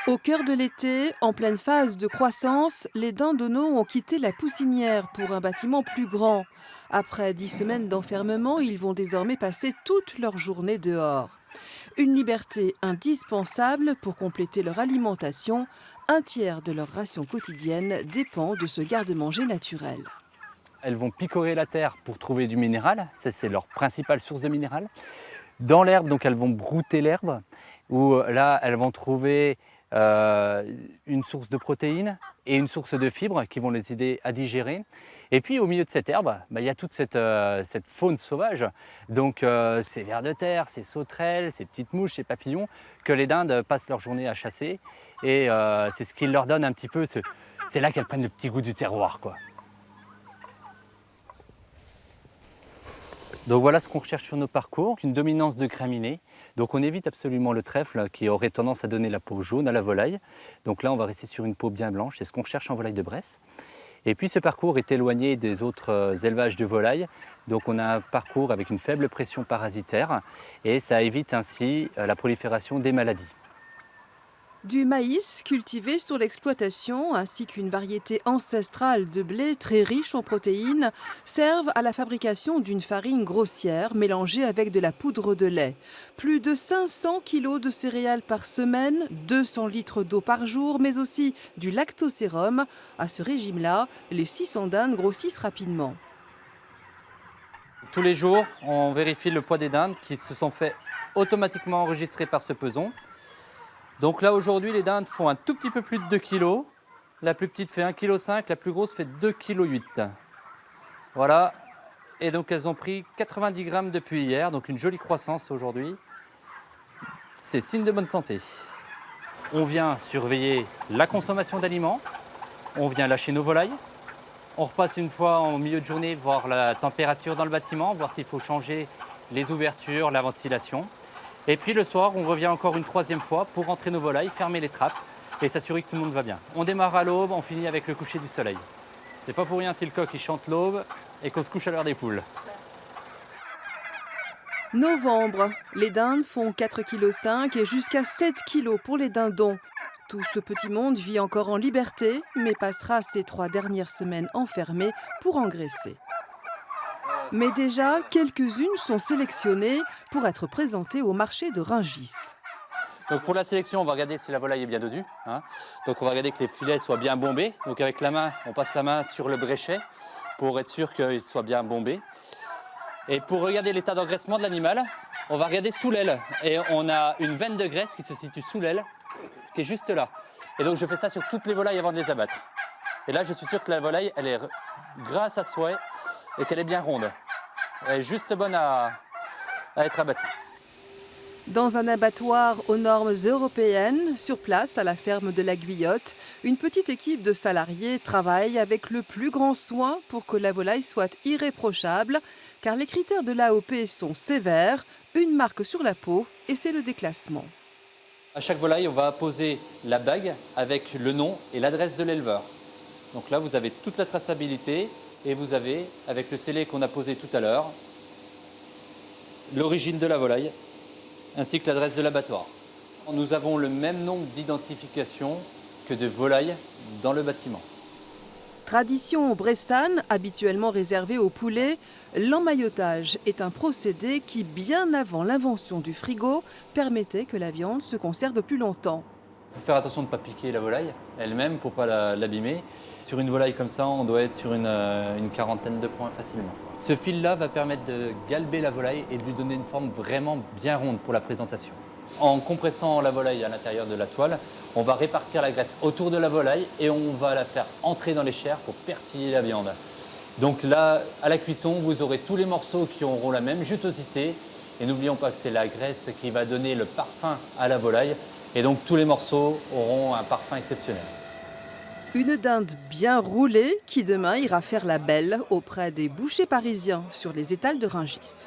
Au cœur de l'été, en pleine phase de croissance, les dindonneaux ont quitté la poussinière pour un bâtiment plus grand. Après 10 semaines d'enfermement, ils vont désormais passer toute leur journée dehors. Une liberté indispensable pour compléter leur alimentation. Un tiers de leur ration quotidienne dépend de ce garde-manger naturel. Elles vont picorer la terre pour trouver du minéral, ça c'est leur principale source de minéral. Dans l'herbe, donc elles vont brouter l'herbe, où là elles vont trouver une source de protéines et une source de fibres qui vont les aider à digérer. Et puis au milieu de cette herbe, il y a toute cette faune sauvage, donc ces vers de terre, ces sauterelles, ces petites mouches, ces papillons, que les dindes passent leur journée à chasser. Et c'est ce qui leur donne un petit peu, c'est là qu'elles prennent le petit goût du terroir, quoi. Donc voilà ce qu'on recherche sur nos parcours, une dominance de graminées. Donc on évite absolument le trèfle qui aurait tendance à donner la peau jaune à la volaille. Donc là on va rester sur une peau bien blanche, c'est ce qu'on recherche en volaille de Bresse. Et puis ce parcours est éloigné des autres élevages de volailles. Donc on a un parcours avec une faible pression parasitaire et ça évite ainsi la prolifération des maladies. Du maïs cultivé sur l'exploitation ainsi qu'une variété ancestrale de blé très riche en protéines servent à la fabrication d'une farine grossière mélangée avec de la poudre de lait. Plus de 500 kilos de céréales par semaine, 200 litres d'eau par jour, mais aussi du lactosérum. À ce régime-là, les 600 dindes grossissent rapidement. Tous les jours, on vérifie le poids des dindes qui se sont fait automatiquement enregistrer par ce peson. Donc là aujourd'hui les dindes font un tout petit peu plus de 2 kg. La plus petite fait 1,5 kg, la plus grosse fait 2,8 kg. Voilà. Et donc elles ont pris 90 grammes depuis hier, donc une jolie croissance aujourd'hui. C'est signe de bonne santé. On vient surveiller la consommation d'aliments, on vient lâcher nos volailles, on repasse une fois en milieu de journée voir la température dans le bâtiment, voir s'il faut changer les ouvertures, la ventilation. Et puis le soir, on revient encore une troisième fois pour rentrer nos volailles, fermer les trappes et s'assurer que tout le monde va bien. On démarre à l'aube, on finit avec le coucher du soleil. C'est pas pour rien si le coq il chante l'aube et qu'on se couche à l'heure des poules. Novembre, les dindes font 4,5 kg et jusqu'à 7 kilos pour les dindons. Tout ce petit monde vit encore en liberté, mais passera ces 3 dernières semaines enfermées pour engraisser. Mais déjà, quelques-unes sont sélectionnées pour être présentées au marché de Rungis. Donc pour la sélection, on va regarder si la volaille est bien dodue, hein. Donc on va regarder que les filets soient bien bombés. Donc avec la main, on passe la main sur le bréchet pour être sûr qu'il soit bien bombé. Et pour regarder l'état d'engraissement de l'animal, on va regarder sous l'aile. Et on a une veine de graisse qui se situe sous l'aile, qui est juste là. Et donc je fais ça sur toutes les volailles avant de les abattre. Et là, je suis sûr que la volaille, elle est grasse à souhait et qu'elle est bien ronde. Elle est juste bonne à être abattue. Dans un abattoir aux normes européennes, sur place à la ferme de la Guyotte, une petite équipe de salariés travaille avec le plus grand soin pour que la volaille soit irréprochable, car les critères de l'AOP sont sévères, une marque sur la peau et c'est le déclassement. À chaque volaille, on va apposer la bague avec le nom et l'adresse de l'éleveur. Donc là, vous avez toute la traçabilité et vous avez, avec le scellé qu'on a posé tout à l'heure, l'origine de la volaille ainsi que l'adresse de l'abattoir. Nous avons le même nombre d'identifications que de volailles dans le bâtiment. Tradition bressane, habituellement réservée aux poulets, l'emmaillotage est un procédé qui, bien avant l'invention du frigo, permettait que la viande se conserve plus longtemps. Il faut faire attention de ne pas piquer la volaille elle-même pour ne pas l'abîmer. Sur une volaille comme ça, on doit être sur une quarantaine de points facilement. Ce fil-là va permettre de galber la volaille et de lui donner une forme vraiment bien ronde pour la présentation. En compressant la volaille à l'intérieur de la toile, on va répartir la graisse autour de la volaille et on va la faire entrer dans les chairs pour persiller la viande. Donc là, à la cuisson, vous aurez tous les morceaux qui auront la même jutosité. Et n'oublions pas que c'est la graisse qui va donner le parfum à la volaille. Et donc tous les morceaux auront un parfum exceptionnel. Une dinde bien roulée qui demain ira faire la belle auprès des bouchers parisiens sur les étals de Rungis.